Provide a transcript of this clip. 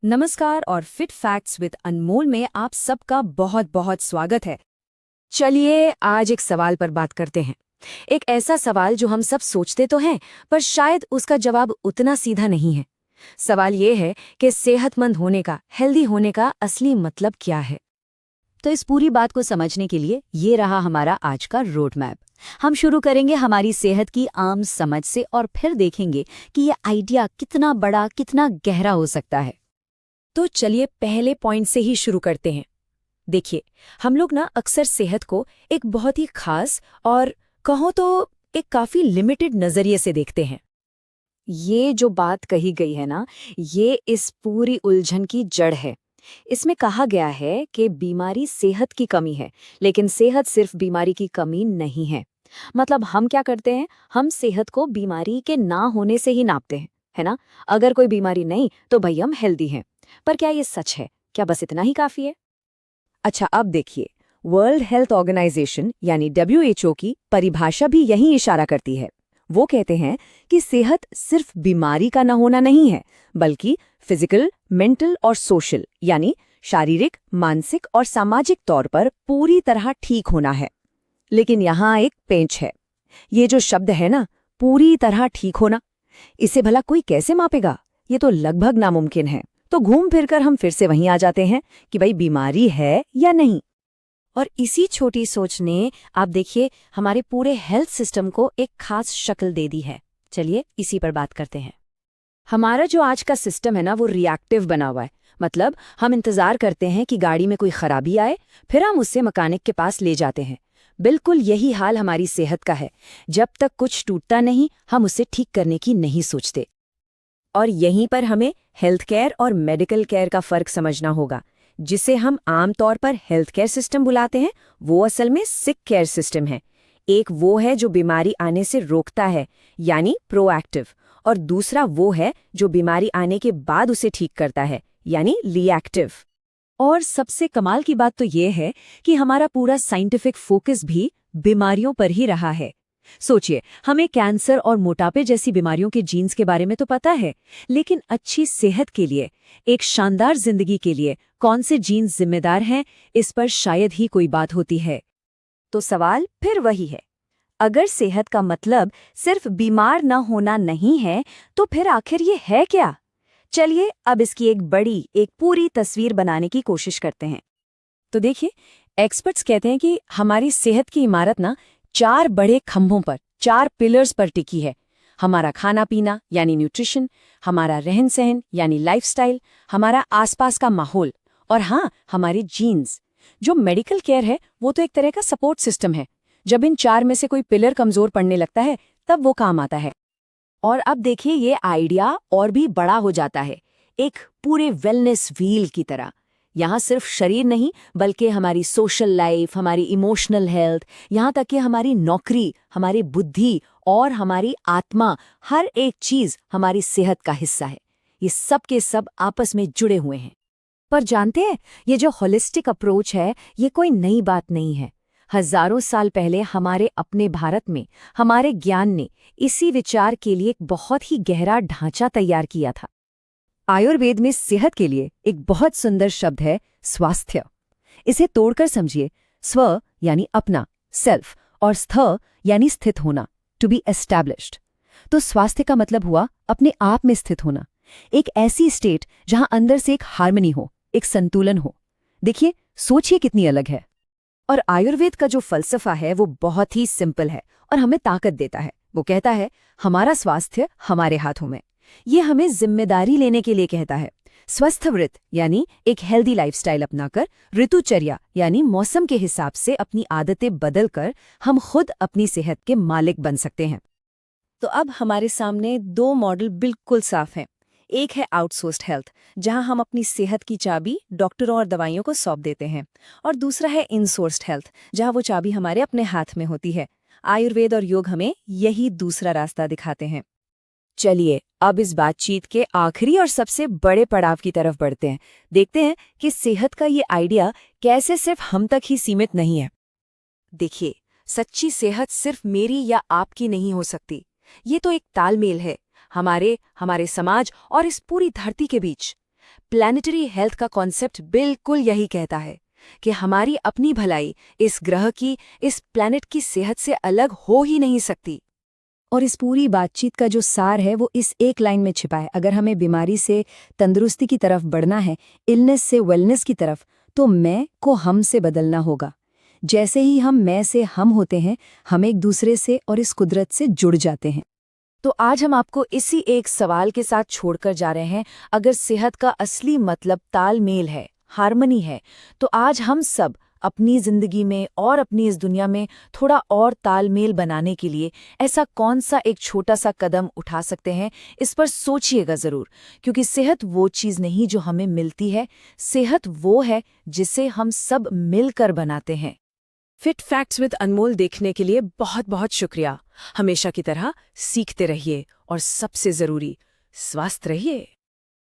नमस्कार और fit facts with अनमोल में आप सबका बहुत बहुत स्वागत है। चलिए आज एक सवाल पर बात करते हैं। एक ऐसा सवाल जो हम सब सोचते तो हैं, पर शायद उसका जवाब उतना सीधा नहीं है। सवाल ये है कि सेहतमंद होने का, हेल्दी होने का असली मतलब क्या है। तो इस पूरी बात को समझने के लिए ये रहा हमारा आज का रोड मैप। हम शुरू करेंगे हमारी सेहत की आम समझ से और फिर देखेंगे कि ये आइडिया कितना बड़ा, कितना गहरा हो सकता है। तो चलिए पहले पॉइंट से ही शुरू करते हैं। देखिए, हम लोग अक्सर सेहत को एक बहुत ही खास और कहो तो एक काफी लिमिटेड नजरिए से देखते हैं। ये जो बात कही गई है ये इस पूरी उलझन की जड़ है। इसमें कहा गया है कि बीमारी सेहत की कमी है, लेकिन सेहत सिर्फ बीमारी की कमी नहीं है। मतलब हम क्या करते हैं, हम सेहत को बीमारी के ना होने से ही नापते हैं, है ना। अगर कोई बीमारी नहीं तो भाई हम हेल्दी हैं। पर क्या ये सच है? क्या बस इतना ही काफी है? अच्छा, अब देखिए, वर्ल्ड हेल्थ ऑर्गेनाइजेशन यानी WHO की परिभाषा भी यही इशारा करती है। वो कहते हैं कि सेहत सिर्फ बीमारी का न होना नहीं है, बल्कि फिजिकल, मेंटल और सोशल यानी शारीरिक, मानसिक और सामाजिक तौर पर पूरी तरह ठीक होना है। लेकिन यहाँ एक पेंच है। ये जो शब्द है पूरी तरह ठीक होना, इसे भला कोई कैसे मापेगा? ये तो लगभग नामुमकिन है। तो घूम फिरकर हम फिर से वहीं आ जाते हैं कि भाई बीमारी है या नहीं। और इसी छोटी सोच ने, आप देखिए, हमारे पूरे हेल्थ सिस्टम को एक खास शक्ल दे दी है। चलिए इसी पर बात करते हैं। हमारा जो आज का सिस्टम है वो रिएक्टिव बना हुआ है। मतलब हम इंतजार करते हैं कि गाड़ी में कोई खराबी आए, फिर हम उससे मैकेनिक के पास ले जाते हैं। बिल्कुल यही हाल हमारी सेहत का है। जब तक कुछ टूटता नहीं, हम उसे ठीक करने की नहीं सोचते। और यहीं पर हमें हेल्थ केयर और मेडिकल केयर का फर्क समझना होगा। जिसे हम आमतौर पर हेल्थ केयर सिस्टम बुलाते हैं, वो असल में सिक केयर सिस्टम है। एक वो है जो बीमारी आने से रोकता है, यानी प्रोएक्टिव, और दूसरा वो है जो बीमारी आने के बाद उसे ठीक करता है, यानी रिएक्टिव। और सबसे कमाल की बात तो ये है कि हमारा पूरा साइंटिफिक फोकस भी बीमारियों पर ही रहा है। सोचिए, हमें कैंसर और मोटापे जैसी बीमारियों के जीन्स के बारे में तो पता है, लेकिन अच्छी सेहत के लिए, एक शानदार जिंदगी के लिए कौन से जीन्स जिम्मेदार हैं, इस पर शायद ही कोई बात होती है। तो सवाल फिर वही है, अगर सेहत का मतलब सिर्फ बीमार न होना नहीं है, तो फिर आखिर ये है क्या? चलिए अब इसकी एक पूरी तस्वीर बनाने की कोशिश करते हैं। तो देखिए, एक्सपर्ट्स कहते हैं कि हमारी सेहत की इमारत 4 बड़े खंभों पर, 4 पिलर्स पर टिकी है। हमारा खाना पीना यानी न्यूट्रिशन, हमारा रहन सहन यानी लाइफस्टाइल, हमारा आसपास का माहौल, और हाँ, हमारी जीन्स। जो मेडिकल केयर है वो तो एक तरह का सपोर्ट सिस्टम है। जब इन 4 में से कोई पिलर कमजोर पड़ने लगता है, तब वो काम आता है। और अब देखिए, ये आइडिया और भी बड़ा हो जाता है, एक पूरे वेलनेस व्हील की तरह। यहाँ सिर्फ शरीर नहीं, बल्कि हमारी सोशल लाइफ, हमारी इमोशनल हेल्थ, यहाँ तक कि हमारी नौकरी, हमारी बुद्धि और हमारी आत्मा, हर एक चीज हमारी सेहत का हिस्सा है। ये सब के सब आपस में जुड़े हुए हैं। पर जानते हैं, ये जो होलिस्टिक अप्रोच है, ये कोई नई बात नहीं है। हजारों साल पहले हमारे अपने भारत में हमारे ज्ञान ने इसी विचार के लिए एक बहुत ही गहरा ढांचा तैयार किया था। आयुर्वेद में सेहत के लिए एक बहुत सुंदर शब्द है, स्वास्थ्य। इसे तोड़कर समझिए, स्व यानी अपना, सेल्फ, और स्थ यानी स्थित होना, टू बी एस्टैब्लिश्ड। तो स्वास्थ्य का मतलब हुआ अपने आप में स्थित होना, एक ऐसी स्टेट जहां अंदर से एक हार्मनी हो, एक संतुलन हो। देखिए, सोचिए कितनी अलग है। और आयुर्वेद का जो फलसफा है वो बहुत ही सिंपल है और हमें ताकत देता है। वो कहता है, हमारा स्वास्थ्य हमारे हाथों में। ये हमें जिम्मेदारी लेने के लिए कहता है। स्वस्थ व्रत यानी एक हेल्दी लाइफस्टाइल अपनाकर, ऋतुचर्या यानी मौसम के हिसाब से अपनी आदतें बदलकर हम खुद अपनी सेहत के मालिक बन सकते हैं। तो अब हमारे सामने 2 मॉडल बिल्कुल साफ हैं। एक है आउटसोर्स्ड हेल्थ, जहां हम अपनी सेहत की चाबी डॉक्टरों और दवाइयों को सौंप देते हैं, और दूसरा है इनसोर्स्ड हेल्थ, जहां वो चाबी हमारे अपने हाथ में होती है। आयुर्वेद और योग हमें यही दूसरा रास्ता दिखाते हैं। चलिए अब इस बातचीत के आखिरी और सबसे बड़े पड़ाव की तरफ बढ़ते हैं। देखते हैं कि सेहत का ये आइडिया कैसे सिर्फ हम तक ही सीमित नहीं है। देखिए, सच्ची सेहत सिर्फ मेरी या आपकी नहीं हो सकती। ये तो एक तालमेल है हमारे समाज और इस पूरी धरती के बीच। प्लैनेटरी हेल्थ का कॉन्सेप्ट बिल्कुल यही कहता है कि हमारी अपनी भलाई इस ग्रह की, इस प्लैनेट की सेहत से अलग हो ही नहीं सकती। और इस पूरी बातचीत का जो सार है वो इस एक लाइन में छिपा है। अगर हमें बीमारी से तंदुरुस्ती की तरफ बढ़ना है, इलनेस से वेलनेस की तरफ, तो मैं को हम से बदलना होगा। जैसे ही हम मैं से हम होते हैं, हम एक दूसरे से और इस कुदरत से जुड़ जाते हैं। तो आज हम आपको इसी एक सवाल के साथ छोड़कर जा रहे हैं। अगर सेहत का असली मतलब तालमेल है, हार्मनी है, तो आज हम सब अपनी जिंदगी में और अपनी इस दुनिया में थोड़ा और तालमेल बनाने के लिए ऐसा कौन सा एक छोटा सा कदम उठा सकते हैं, इस पर सोचिएगा ज़रूर। क्योंकि सेहत वो चीज़ नहीं जो हमें मिलती है, सेहत वो है जिसे हम सब मिलकर बनाते हैं। फिट फैक्ट्स विद अनमोल देखने के लिए बहुत बहुत शुक्रिया। हमेशा की तरह सीखते रहिए और सबसे ज़रूरी, स्वस्थ रहिए।